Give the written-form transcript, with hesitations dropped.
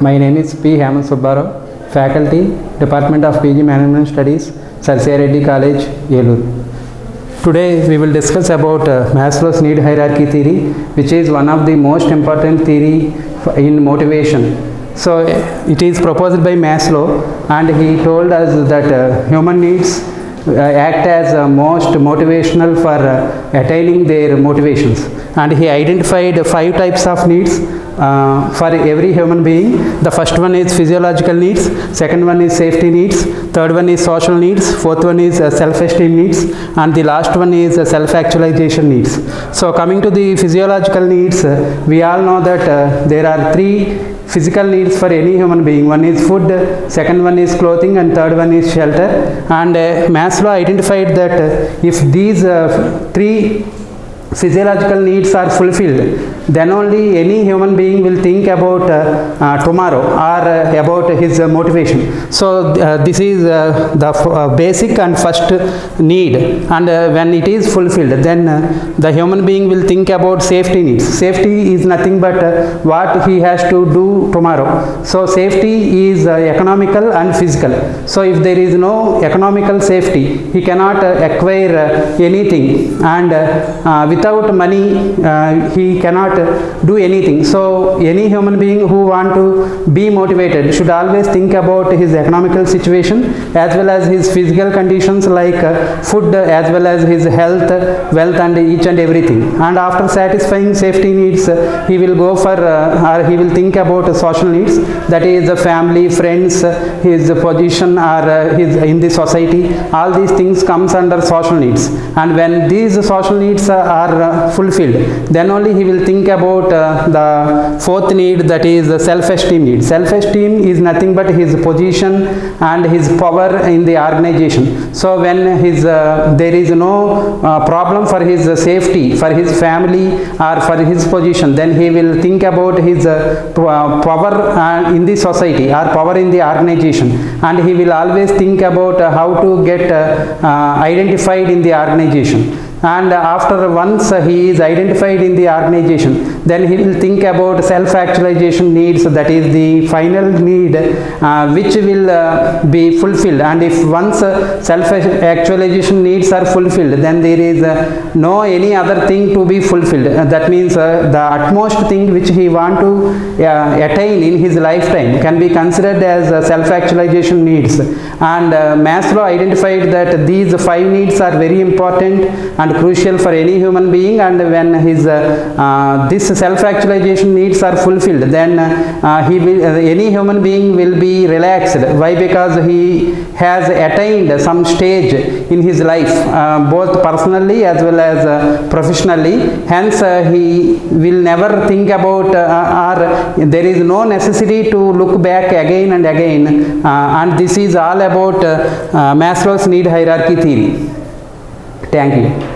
My name is P. Hemant Subbarao, Faculty, Department of PG Management Studies, Sir C. R. Reddy College, Yelloor. Today we will discuss about Maslow's need hierarchy theory, which is one of the most important theory in motivation. So it is proposed by Maslow, and he told us that human needs act as most motivational for attaining their motivations, and he identified 5 types of needs for every human being. The first one is physiological needs, second one is safety needs, third one is social needs, fourth one is self-esteem needs, and the last one is self-actualization needs. So coming to the physiological needs, we all know that there are 3 physical needs for any human being. One is food, second one is clothing, and third one is shelter. And Maslow identified that if these 3 physiological needs are fulfilled, then only any human being will think about tomorrow or about his motivation. So this is the basic and first need, and when it is fulfilled, then the human being will think about safety needs. Safety is nothing but what he has to do tomorrow. So safety is economical and physical. So if there is no economical safety, he cannot acquire anything, and without money he cannot do anything. So any human being who want to be motivated should always think about his economical situation as well as his physical conditions like food, as well as his health, wealth, and each and everything. And after satisfying safety needs, he will go for or he will think about social needs, that is family, friends, his position, or his in the society. All these things comes under social needs, and when these social needs are fulfilled, then only he will think about the fourth need, that is the self-esteem need. Self-esteem is nothing but his position and his power in the organization. So when his there is no problem for his safety, for his family, or for his position, then he will think about his power in the society or power in the organization, and he will always think about how to get identified in the organization. And after once he is identified in the organization, then he will think about self-actualization needs, that is the final need which will be fulfilled. And if once self-actualization needs are fulfilled, then there is no any other thing to be fulfilled. That means the utmost thing which he want to attain in his lifetime can be considered as self-actualization needs. And Maslow identified that these 5 needs are very important and crucial for any human being, and when his this self-actualization needs are fulfilled, then any human being will be relaxed. Why? Because he has attained some stage in his life, both personally as well as professionally. Hence he will never think about or there is no necessity to look back again and again, and this is all about Maslow's need hierarchy theory. Thank you.